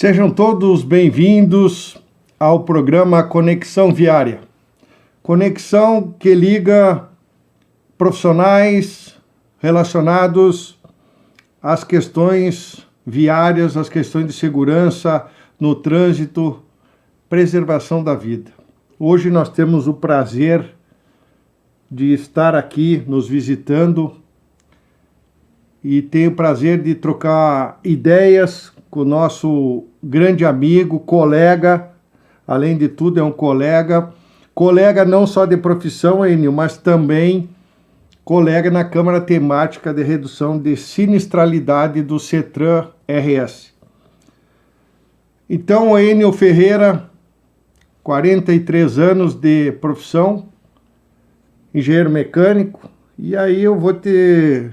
Sejam todos bem-vindos ao programa Conexão Viária. Conexão que liga profissionais relacionados às questões viárias, às questões de segurança no trânsito, preservação da vida. Hoje nós temos o prazer de estar aqui nos visitando e tenho o prazer de trocar ideias com o nosso grande amigo, colega, além de tudo é um colega não só de profissão, Enio, mas também colega na Câmara Temática de Redução de Sinistralidade do CETRAN-RS. Então, Enio Ferreira, 43 anos de profissão, engenheiro mecânico, e aí eu vou te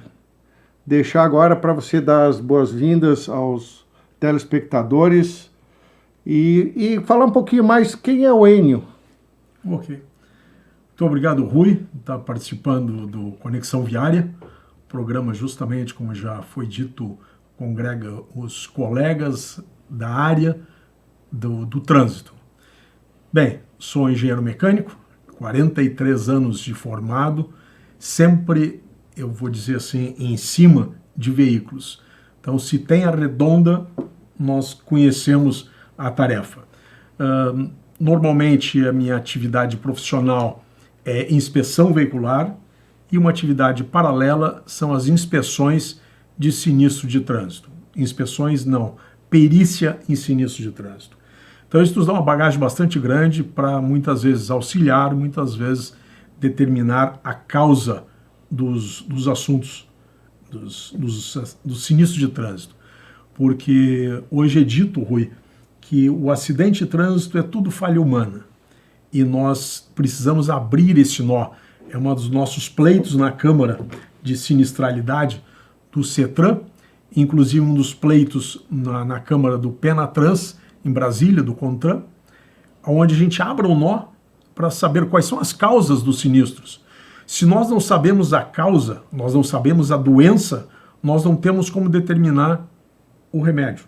deixar agora para você dar as boas-vindas aos telespectadores e falar um pouquinho mais quem é o Enio. Ok. Muito obrigado, Rui, por estar participando do Conexão Viária. O programa, justamente, como já foi dito, congrega os colegas da área do trânsito. Bem, sou engenheiro mecânico, 43 anos de formado, sempre, eu vou dizer assim, em cima de veículos. Então, se tem a redonda, nós conhecemos a tarefa. Normalmente, a minha atividade profissional é inspeção veicular e uma atividade paralela são as inspeções de sinistro de trânsito. Inspeções não, perícia em sinistro de trânsito. Então, isso nos dá uma bagagem bastante grande para, muitas vezes, auxiliar, muitas vezes, determinar a causa dos assuntos, dos sinistros de trânsito. Porque hoje é dito, Rui, que o acidente de trânsito é tudo falha humana. E nós precisamos abrir esse nó. É um dos nossos pleitos na Câmara de Sinistralidade do CETRAN, inclusive um dos pleitos na Câmara do Penatrans, em Brasília, do CONTRAN, onde a gente abre um nó para saber quais são as causas dos sinistros. Se nós não sabemos a causa, nós não sabemos a doença, nós não temos como determinar o remédio.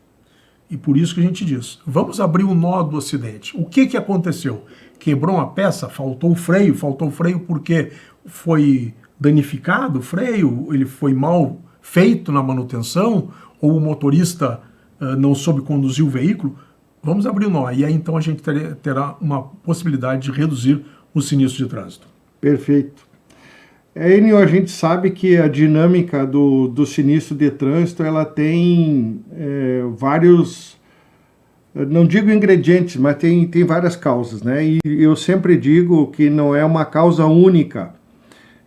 E por isso que a gente diz, vamos abrir o nó do acidente. O que aconteceu? Quebrou uma peça? Faltou o freio? Faltou o freio porque foi danificado o freio? Ele foi mal feito na manutenção? Ou o motorista não soube conduzir o veículo? Vamos abrir o nó. E aí então a gente terá uma possibilidade de reduzir o sinistro de trânsito. Perfeito. Enio, a gente sabe que a dinâmica do sinistro de trânsito, ela tem vários, não digo ingredientes, mas tem várias causas, né? E eu sempre digo que não é uma causa única.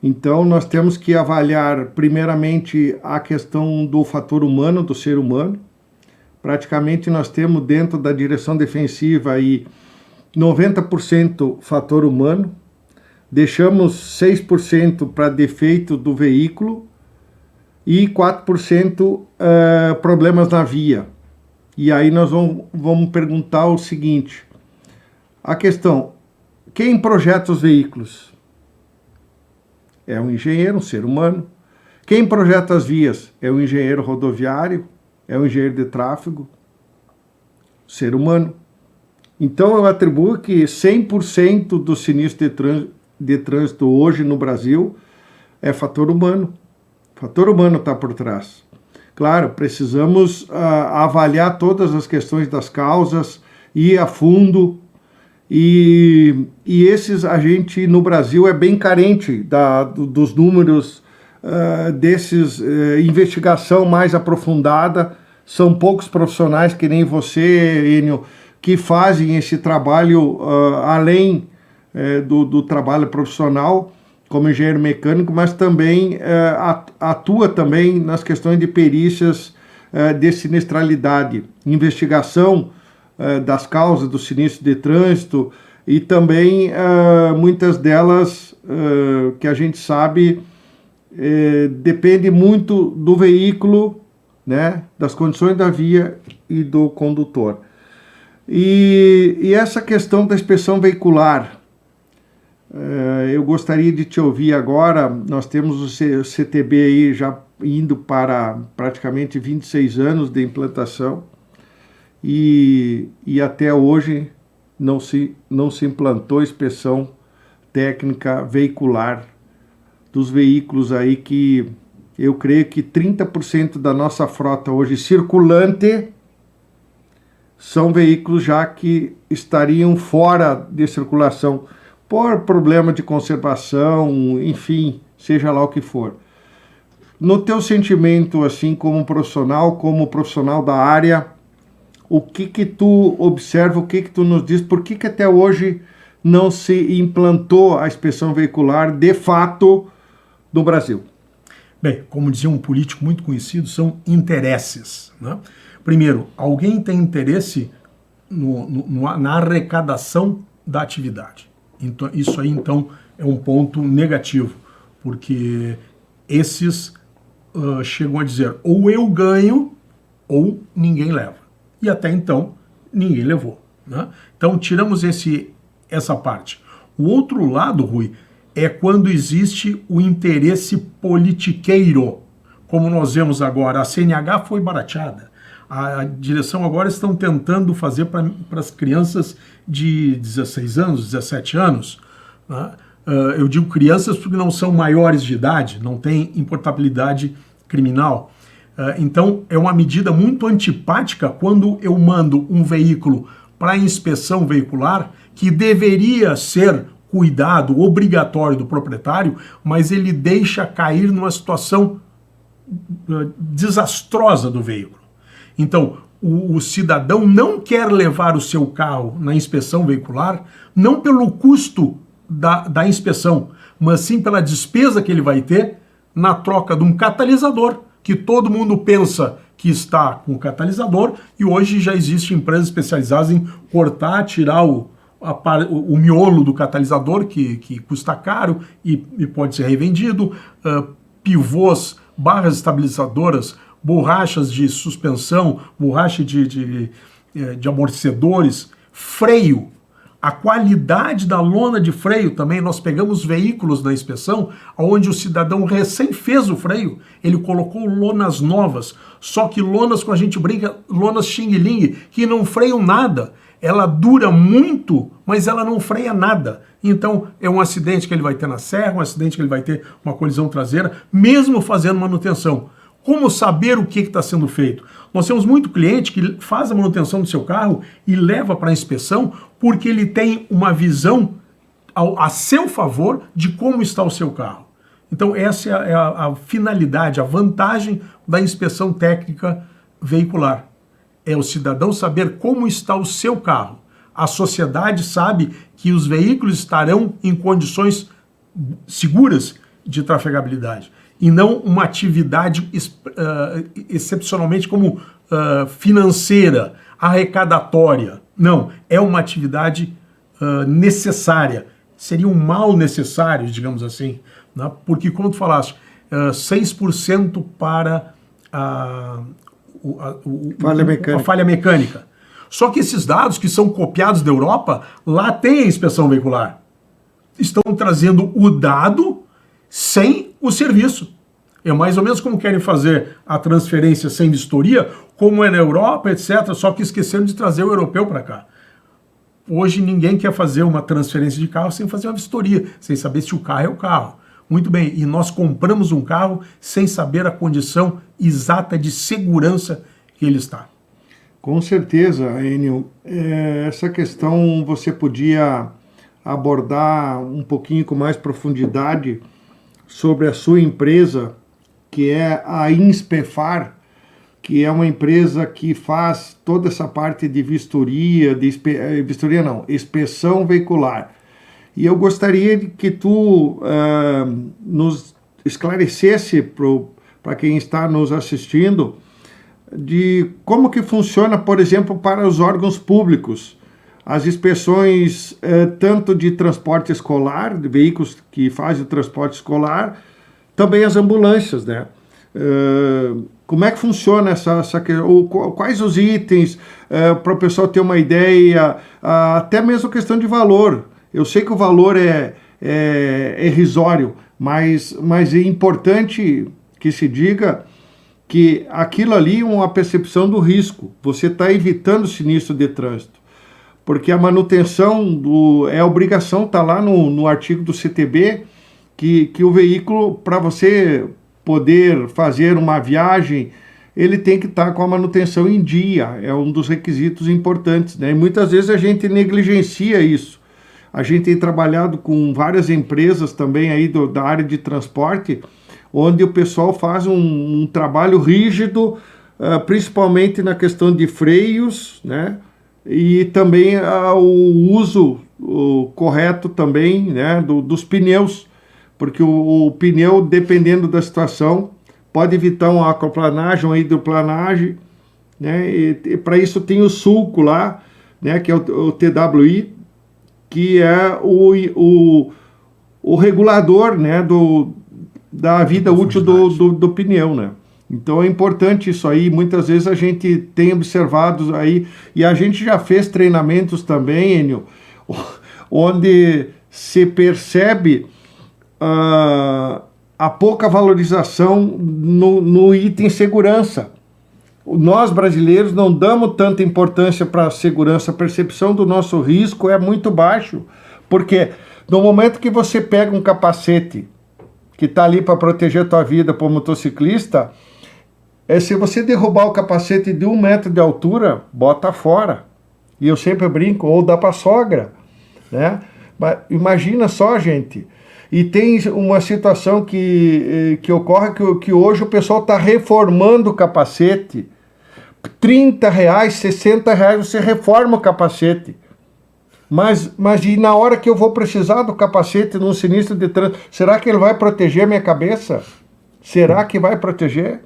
Então, nós temos que avaliar, primeiramente, a questão do fator humano, do ser humano. Praticamente, nós temos dentro da direção defensiva aí 90% fator humano. Deixamos 6% para defeito do veículo e 4% problemas na via. E aí nós vamos perguntar o seguinte, a questão, quem projeta os veículos? É um engenheiro, um ser humano. Quem projeta as vias? É um engenheiro rodoviário, é um engenheiro de tráfego, ser humano. Então eu atribuo que 100% do sinistro de trânsito hoje no Brasil é fator humano. Fator humano está por trás. Claro, precisamos avaliar todas as questões das causas, ir a fundo, e esses a gente no Brasil é bem carente dos números desses, investigação mais aprofundada. São poucos profissionais que nem você, Enio, que fazem esse trabalho além do trabalho profissional como engenheiro mecânico, mas também atua também nas questões de perícias de sinistralidade, investigação das causas do sinistro de trânsito e também muitas delas que a gente sabe depende muito do veículo, né, das condições da via e do condutor. E essa questão da inspeção veicular, eu gostaria de te ouvir agora. Nós temos o CTB aí já indo para praticamente 26 anos de implantação. e até hoje não se implantou inspeção técnica veicular dos veículos aí, que eu creio que 30% da nossa frota hoje circulante são veículos já que estariam fora de circulação por problema de conservação, enfim, seja lá o que for. No teu sentimento, assim, como profissional da área, o que tu observa, o que tu nos diz, por que até hoje não se implantou a inspeção veicular de fato no Brasil? Bem, como dizia um político muito conhecido, são interesses, né? Primeiro, alguém tem interesse na arrecadação da atividade. Então, isso aí, então, é um ponto negativo, porque esses chegam a dizer, ou eu ganho, ou ninguém leva. E até então, ninguém levou, né? Então, tiramos essa parte. O outro lado, Rui, é quando existe o interesse politiqueiro, como nós vemos agora. A CNH foi barateada. A direção agora estão tentando fazer para as crianças de 16 anos, 17 anos, né? Eu digo crianças porque não são maiores de idade, não tem importabilidade criminal. Então, é uma medida muito antipática quando eu mando um veículo para inspeção veicular, que deveria ser cuidado obrigatório do proprietário, mas ele deixa cair numa situação desastrosa do veículo. Então, o cidadão não quer levar o seu carro na inspeção veicular, não pelo custo da inspeção, mas sim pela despesa que ele vai ter na troca de um catalisador, que todo mundo pensa que está com catalisador, e hoje já existem empresas especializadas em cortar, tirar o miolo do catalisador, que custa caro e pode ser revendido, pivôs, barras estabilizadoras, borrachas de suspensão, borracha de amortecedores, freio. A qualidade da lona de freio também, nós pegamos veículos na inspeção onde o cidadão recém fez o freio, ele colocou lonas novas, só que lonas, com a gente brinca, lonas xing-ling, que não freiam nada. Ela dura muito, mas ela não freia nada. Então, é um acidente que ele vai ter na serra, um acidente que ele vai ter uma colisão traseira, mesmo fazendo manutenção. Como saber o que está sendo feito? Nós temos muito cliente que faz a manutenção do seu carro e leva para a inspeção porque ele tem uma visão a seu favor de como está o seu carro. Então, essa é a finalidade, a vantagem da inspeção técnica veicular. É o cidadão saber como está o seu carro. A sociedade sabe que os veículos estarão em condições seguras de trafegabilidade, e não uma atividade excepcionalmente como financeira, arrecadatória. Não, é uma atividade necessária. Seria um mal necessário, digamos assim, né? Porque, como tu falaste, 6% para a falha mecânica. Só que esses dados, que são copiados da Europa, lá tem a inspeção veicular. Estão trazendo o dado sem o serviço. É mais ou menos como querem fazer a transferência sem vistoria, como é na Europa, etc. Só que esqueceram de trazer o europeu para cá. Hoje ninguém quer fazer uma transferência de carro sem fazer uma vistoria, sem saber se o carro é o carro. Muito bem, e nós compramos um carro sem saber a condição exata de segurança que ele está. Com certeza, Enio. Essa questão você podia abordar um pouquinho com mais profundidade sobre a sua empresa, que é a Inspefar, que é uma empresa que faz toda essa parte de inspeção veicular. E eu gostaria que tu nos esclarecesse para quem está nos assistindo de como que funciona, por exemplo, para os órgãos públicos, as inspeções tanto de transporte escolar, de veículos que fazem o transporte escolar, também as ambulâncias, né? Como é que funciona quais os itens, para o pessoal ter uma ideia, até mesmo questão de valor. Eu sei que o valor é irrisório, mas é importante que se diga que aquilo ali é uma percepção do risco. Você está evitando sinistro de trânsito. Porque a manutenção é a obrigação, está lá no artigo do CTB, que o veículo, para você poder fazer uma viagem, ele tem que estar com a manutenção em dia, é um dos requisitos importantes, né? E muitas vezes a gente negligencia isso. A gente tem trabalhado com várias empresas também aí da área de transporte, onde o pessoal faz um trabalho rígido, principalmente na questão de freios, né? E também o uso correto também, né, dos pneus, porque o pneu, dependendo da situação, pode evitar uma aquaplanagem, uma hidroplanagem, né? E para isso tem o sulco lá, né, que é o TWI, que é o regulador, né, da vida útil do pneu, né? Então é importante isso aí, muitas vezes a gente tem observado aí, e a gente já fez treinamentos também, Enio, onde se percebe a pouca valorização no item segurança. Nós brasileiros não damos tanta importância para a segurança, a percepção do nosso risco é muito baixo, porque no momento que você pega um capacete que está ali para proteger a tua vida para o motociclista, se você derrubar o capacete de 1 metro de altura, bota fora. E eu sempre brinco, ou dá para sogra, né? Mas imagina só, gente. E tem uma situação que ocorre que hoje o pessoal está reformando o capacete. R$30, R$60 você reforma o capacete. Mas e na hora que eu vou precisar do capacete num sinistro de trânsito, será que ele vai proteger a minha cabeça? Será que vai proteger?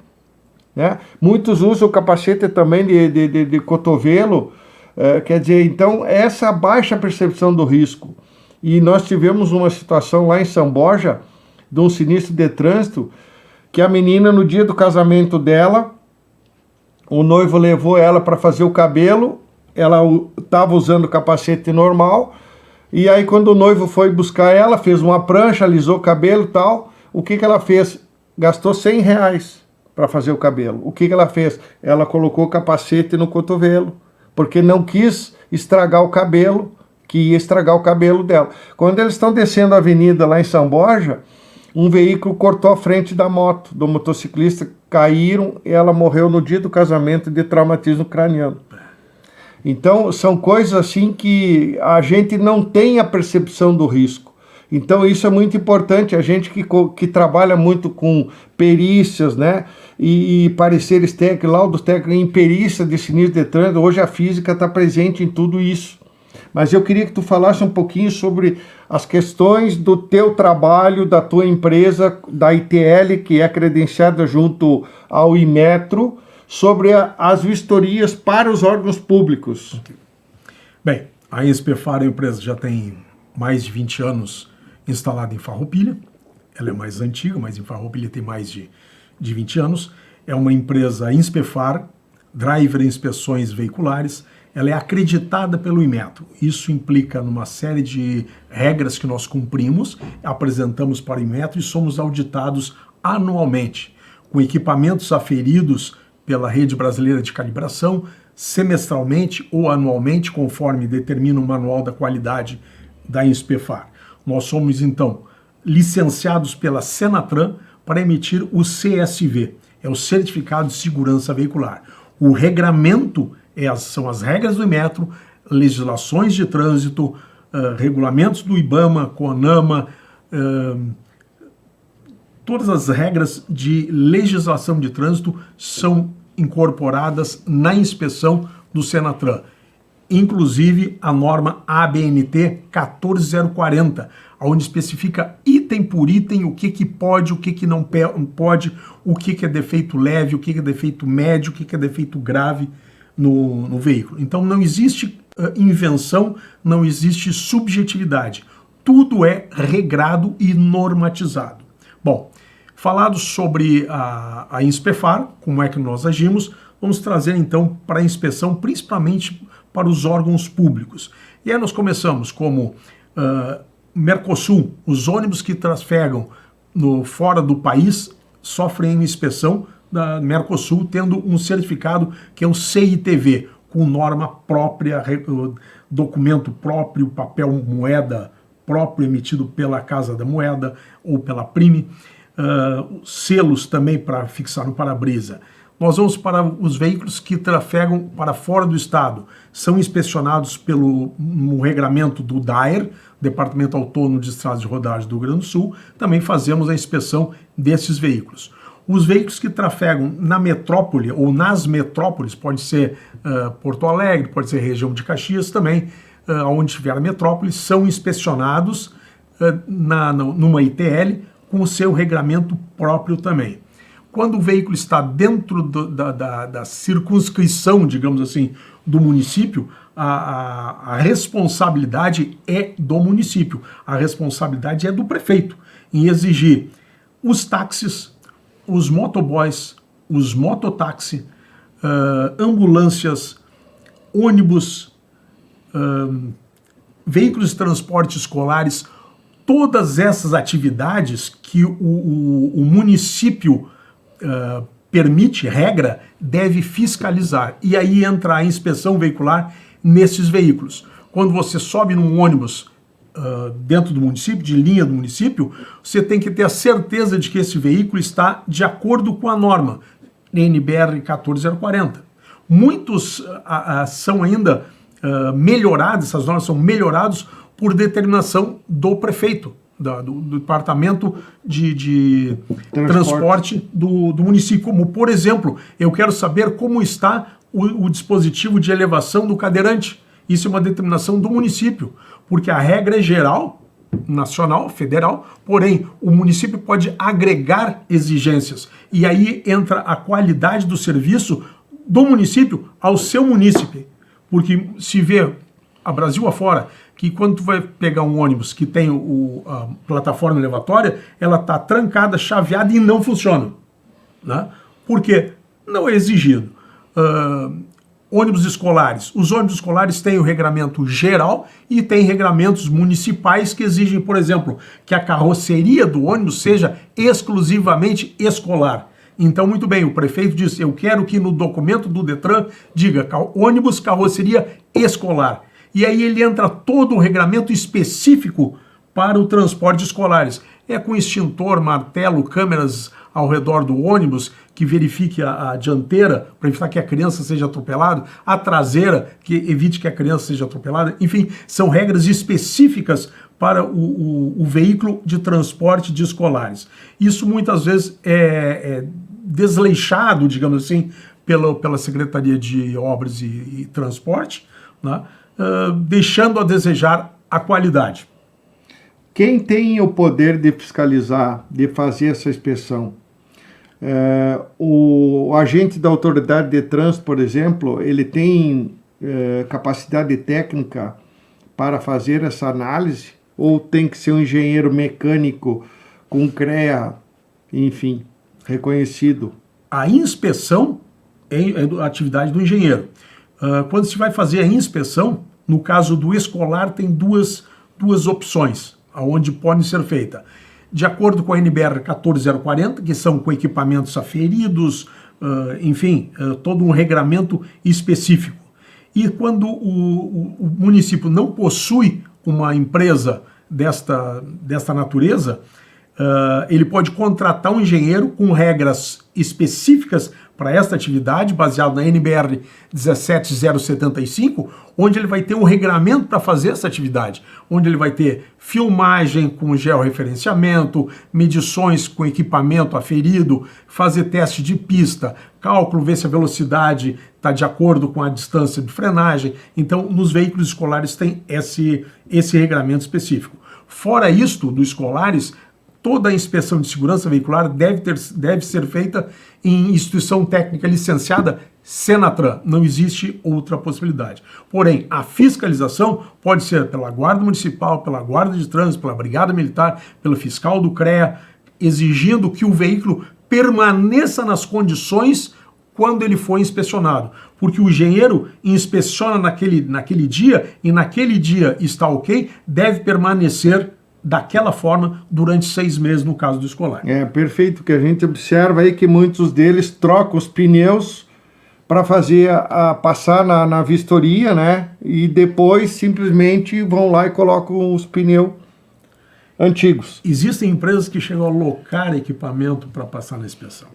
Né? Muitos usam o capacete também de cotovelo, quer dizer, então essa baixa percepção do risco. E nós tivemos uma situação lá em São Borja, de um sinistro de trânsito, que a menina, no dia do casamento dela, o noivo levou ela para fazer o cabelo, ela estava usando o capacete normal, e aí quando o noivo foi buscar ela, fez uma prancha, alisou o cabelo e tal, o que ela fez? Gastou R$100 para fazer o cabelo. O que ela fez? Ela colocou o capacete no cotovelo, porque não quis estragar o cabelo, que ia estragar o cabelo dela. Quando eles estão descendo a avenida lá em São Borja, um veículo cortou a frente da moto, do motociclista, caíram e ela morreu no dia do casamento de traumatismo craniano. Então, são coisas assim que a gente não tem a percepção do risco. Então, isso é muito importante. A gente que trabalha muito com perícias, né, e pareceres técnicos, laudos técnicos em perícia de sinistro de trânsito, hoje a física está presente em tudo isso. Mas eu queria que tu falasse um pouquinho sobre as questões do teu trabalho, da tua empresa, da ITL, que é credenciada junto ao Inmetro, sobre as vistorias para os órgãos públicos. Okay. Bem, a Inspefar, a empresa já tem mais de 20 anos instalada em Farroupilha. Ela é mais antiga, mas em Farroupilha tem mais de 20 anos. É uma empresa Inspefar, driver inspeções veiculares. Ela é acreditada pelo Inmetro. Isso implica numa série de regras que nós cumprimos, apresentamos para o Inmetro e somos auditados anualmente, com equipamentos aferidos pela Rede Brasileira de Calibração, semestralmente ou anualmente, conforme determina o Manual da Qualidade da Inspefar. Nós somos, então, licenciados pela Senatran para emitir o CSV, é o Certificado de Segurança Veicular. O regramento são as regras do Inmetro, legislações de trânsito, regulamentos do IBAMA, CONAMA, todas as regras de legislação de trânsito são incorporadas na inspeção do Senatran. Inclusive a norma ABNT 14040, onde especifica item por item o que pode, o que não pode, o que é defeito leve, o que é defeito médio, o que é defeito grave no veículo. Então não existe invenção, não existe subjetividade. Tudo é regrado e normatizado. Bom, falado sobre a Inspefar, como é que nós agimos, vamos trazer então para a inspeção, principalmente para os órgãos públicos. E aí nós começamos como Mercosul, os ônibus que trafegam fora do país sofrem inspeção da Mercosul, tendo um certificado que é o CITV, com norma própria, documento próprio, papel moeda próprio emitido pela Casa da Moeda ou pela Prime, selos também para fixar no para-brisa. Nós vamos para os veículos que trafegam para fora do estado. São inspecionados no regramento do DAER, Departamento Autônomo de Estradas de Rodagem do Rio Grande do Sul. Também fazemos a inspeção desses veículos. Os veículos que trafegam na metrópole ou nas metrópoles, pode ser Porto Alegre, pode ser região de Caxias também, onde tiver a metrópole, são inspecionados numa ITL com o seu regramento próprio também. Quando o veículo está dentro da circunscrição, digamos assim, do município, a responsabilidade é do município, a responsabilidade é do prefeito em exigir os táxis, os motoboys, os mototáxi, ambulâncias, ônibus, veículos de transporte escolares, todas essas atividades que o município permite, regra, deve fiscalizar. E aí entra a inspeção veicular nesses veículos. Quando você sobe num ônibus dentro do município, de linha do município, você tem que ter a certeza de que esse veículo está de acordo com a norma NBR 14040. Muitos são ainda melhorados, essas normas são melhoradas por determinação do prefeito, do Departamento de Transporte do município. Como, por exemplo, eu quero saber como está o dispositivo de elevação do cadeirante. Isso é uma determinação do município, porque a regra é geral, nacional, federal, porém o município pode agregar exigências. E aí entra a qualidade do serviço do município ao seu munícipe. Porque se vê a Brasil afora, que quando tu vai pegar um ônibus que tem a plataforma elevatória, ela está trancada, chaveada e não funciona. Né? Porque não é exigido. Ônibus escolares. Os ônibus escolares têm o regramento geral e tem regramentos municipais que exigem, por exemplo, que a carroceria do ônibus seja exclusivamente escolar. Então, muito bem, o prefeito diz, eu quero que no documento do Detran diga ônibus carroceria escolar. E aí ele entra todo um regramento específico para o transporte de escolares. É com extintor, martelo, câmeras ao redor do ônibus que verifique a dianteira para evitar que a criança seja atropelada, a traseira que evite que a criança seja atropelada. Enfim, são regras específicas para o veículo de transporte de escolares. Isso muitas vezes é desleixado, digamos assim, pela Secretaria de Obras e Transporte, né? Deixando a desejar a qualidade. Quem tem o poder de fiscalizar, de fazer essa inspeção? O agente da autoridade de trânsito, por exemplo, ele tem capacidade técnica para fazer essa análise? Ou tem que ser um engenheiro mecânico com CREA, enfim, reconhecido? A inspeção é a atividade do engenheiro. Quando se vai fazer a inspeção, no caso do escolar, tem duas opções onde podem ser feitas. De acordo com a NBR 14040, que são com equipamentos aferidos, enfim, todo um regramento específico. E quando o município não possui uma empresa desta natureza, ele pode contratar um engenheiro com regras específicas para esta atividade, baseado na NBR 17075, onde ele vai ter um regramento para fazer essa atividade, onde ele vai ter filmagem com georreferenciamento, medições com equipamento aferido, fazer teste de pista, cálculo, ver se a velocidade está de acordo com a distância de frenagem. Então, nos veículos escolares tem esse regramento específico. Fora isto, dos escolares, toda a inspeção de segurança veicular deve ser feita em instituição técnica licenciada Senatran. Não existe outra possibilidade. Porém, a fiscalização pode ser pela Guarda Municipal, pela Guarda de Trânsito, pela Brigada Militar, pelo fiscal do CREA, exigindo que o veículo permaneça nas condições quando ele foi inspecionado. Porque o engenheiro inspeciona naquele dia e naquele dia está ok, deve permanecer daquela forma durante 6 meses no caso do escolar. É perfeito, que a gente observa aí que muitos deles trocam os pneus para fazer passar na vistoria, né? E depois simplesmente vão lá e colocam os pneus antigos. Existem empresas que chegam a alocar equipamento para passar na inspeção.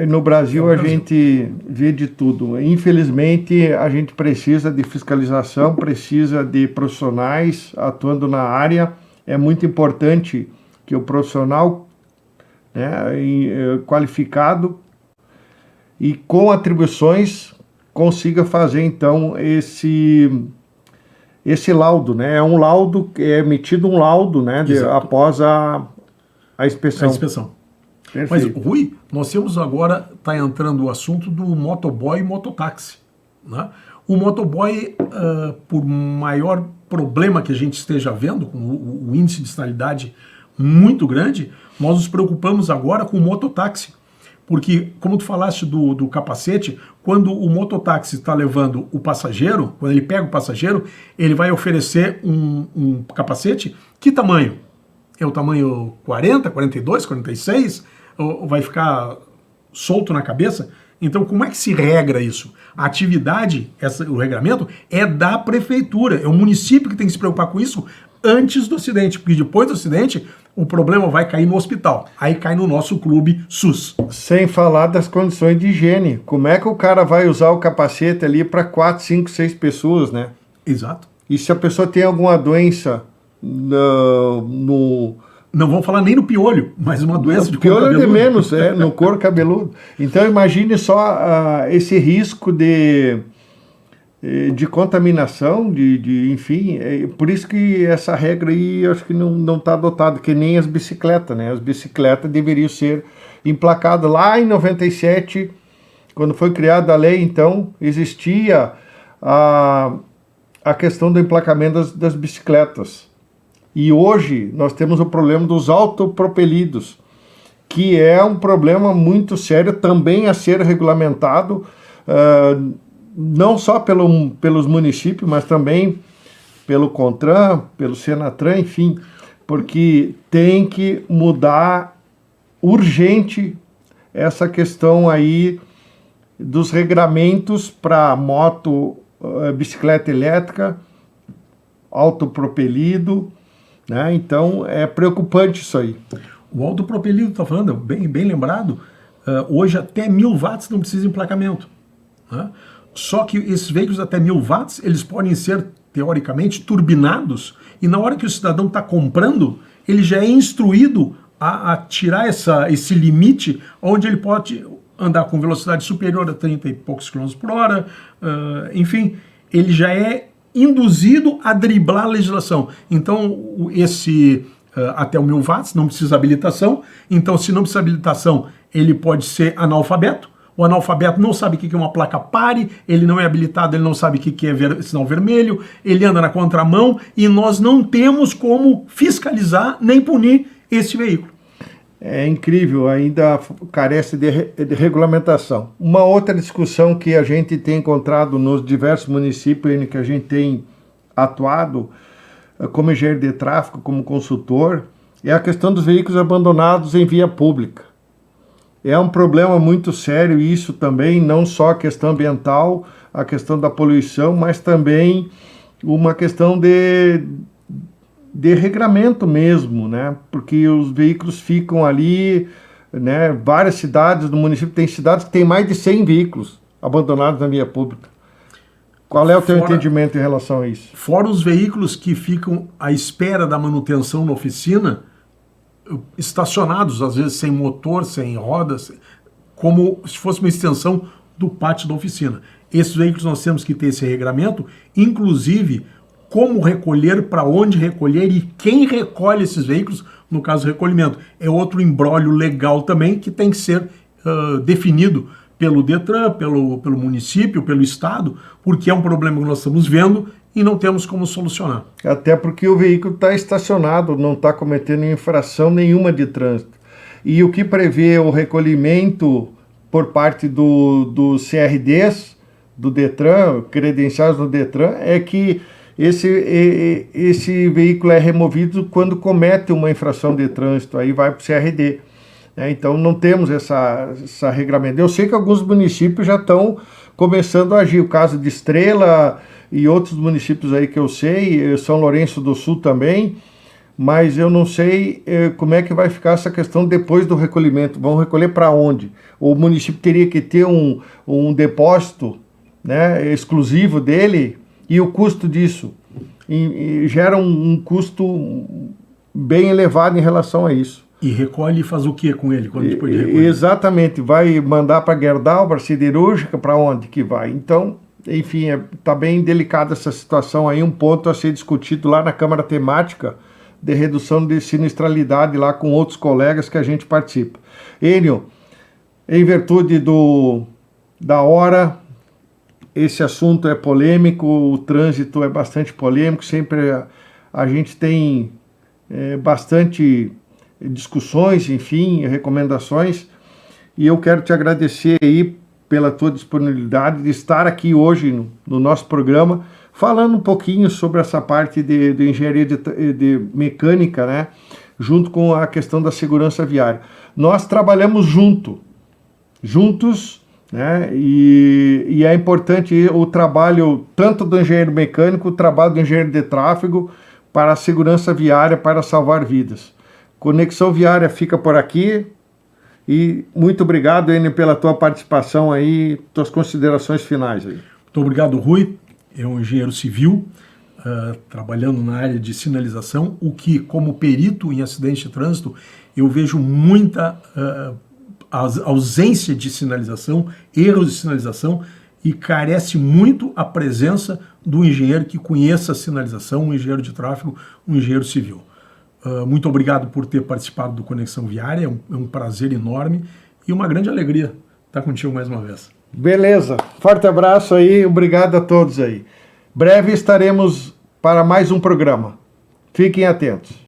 No Brasil a gente vê de tudo. Infelizmente a gente precisa de fiscalização, precisa de profissionais atuando na área. É muito importante que o profissional, né, qualificado e com atribuições consiga fazer então esse laudo, né? É um laudo, é emitido um laudo, né, após a inspeção. A inspeção. Perfeito. Mas, Rui, nós temos agora, está entrando o assunto do motoboy e mototáxi, né? O motoboy, por maior problema que a gente esteja vendo, com o índice de sinalidade muito grande, nós nos preocupamos agora com o mototáxi. Porque, como tu falaste do capacete, quando o mototáxi está levando o passageiro, quando ele pega o passageiro, ele vai oferecer um capacete. Que tamanho? É o tamanho 40, 42, 46? Ou vai ficar solto na cabeça? Então, como é que se regra isso? A atividade, o regramento, é da prefeitura. É o município que tem que se preocupar com isso antes do acidente, porque depois do acidente o problema vai cair no hospital. Aí cai no nosso clube SUS. Sem falar das condições de higiene. Como é que o cara vai usar o capacete ali para 4, 5, 6 pessoas, né? Exato. E se a pessoa tem alguma doença no... Não vamos falar nem no piolho, mas uma doença de couro cabeludo. Piolho de menos, no couro cabeludo. Então imagine só esse risco de contaminação, enfim, por isso que essa regra aí eu acho que não está adotada, que nem as bicicletas, né? As bicicletas deveriam ser emplacadas lá em 97, quando foi criada a lei, então existia a questão do emplacamento das bicicletas. E hoje nós temos o problema dos autopropelidos, que é um problema muito sério, também a ser regulamentado, não só pelos municípios, mas também pelo CONTRAN, pelo SENATRAN, enfim, porque tem que mudar urgente essa questão aí dos regramentos para moto, bicicleta elétrica, autopropelido, né? Então é preocupante isso aí. O autopropelido, está falando, bem lembrado, hoje até 1000 watts não precisa de emplacamento, né? Só que esses veículos até 1000 watts, eles podem ser, teoricamente, turbinados, e na hora que o cidadão está comprando, ele já é instruído a tirar esse limite, onde ele pode andar com velocidade superior a 30 e poucos quilômetros por hora, enfim, ele já é induzido a driblar a legislação. Então, até o 1000 watts não precisa habilitação, então se não precisa habilitação, ele pode ser analfabeto. O analfabeto não sabe o que é uma placa pare, ele não é habilitado, ele não sabe o que é sinal vermelho, ele anda na contramão e nós não temos como fiscalizar nem punir esse veículo. É incrível, ainda carece de regulamentação. Uma outra discussão que a gente tem encontrado nos diversos municípios em que a gente tem atuado, como engenheiro de tráfego, como consultor, é a questão dos veículos abandonados em via pública. É um problema muito sério isso também, não só a questão ambiental, a questão da poluição, mas também uma questão de regramento mesmo, né? Porque os veículos ficam ali, né? Várias cidades do município, tem cidades que tem mais de 100 veículos abandonados na via pública. Qual é o teu entendimento em relação a isso? Fora os veículos que ficam à espera da manutenção na oficina, estacionados, às vezes sem motor, sem rodas, como se fosse uma extensão do pátio da oficina. Esses veículos nós temos que ter esse regramento, inclusive como recolher, para onde recolher e quem recolhe esses veículos, no caso do recolhimento. É outro imbróglio legal também que tem que ser definido pelo DETRAN, pelo município, pelo Estado, porque é um problema que nós estamos vendo e não temos como solucionar. Até porque o veículo está estacionado, não está cometendo infração nenhuma de trânsito. E o que prevê o recolhimento por parte do CRDs, do DETRAN, credenciais do DETRAN, é que esse veículo é removido quando comete uma infração de trânsito, aí vai para o CRD. Né? Então não temos essa regramento. Eu sei que alguns municípios já estão começando a agir, o caso de Estrela e outros municípios aí que eu sei, São Lourenço do Sul também, mas eu não sei como é que vai ficar essa questão depois do recolhimento. Vão recolher para onde? O município teria que ter um depósito, né, exclusivo dele, e o custo disso gera um custo bem elevado em relação a isso. E recolhe e faz o que com ele quando depois de recolher? Exatamente, vai mandar para Gerdau, para siderúrgica, para onde que vai? Então, enfim, está bem delicada essa situação aí, um ponto a ser discutido lá na Câmara Temática de Redução de Sinistralidade, lá com outros colegas que a gente participa. Enio, em virtude da hora, esse assunto é polêmico, o trânsito é bastante polêmico, sempre a gente tem bastante discussões, enfim, recomendações, e eu quero te agradecer aí pela tua disponibilidade de estar aqui hoje no nosso programa, falando um pouquinho sobre essa parte de engenharia de mecânica, né, junto com a questão da segurança viária. Nós trabalhamos juntos, né, e é importante o trabalho tanto do engenheiro mecânico, o trabalho do engenheiro de tráfego para a segurança viária, para salvar vidas. Conexão Viária fica por aqui e muito obrigado, Enio, pela tua participação aí, tuas considerações finais aí. Muito obrigado, Rui. É um engenheiro civil, trabalhando na área de sinalização, o que, como perito em acidente de trânsito, eu vejo muita ausência de sinalização, erros de sinalização, e carece muito a presença do engenheiro que conheça a sinalização, um engenheiro de tráfego, um engenheiro civil. Muito obrigado por ter participado do Conexão Viária, é um prazer enorme e uma grande alegria estar contigo mais uma vez. Beleza, forte abraço aí, obrigado a todos aí. Breve estaremos para mais um programa. Fiquem atentos.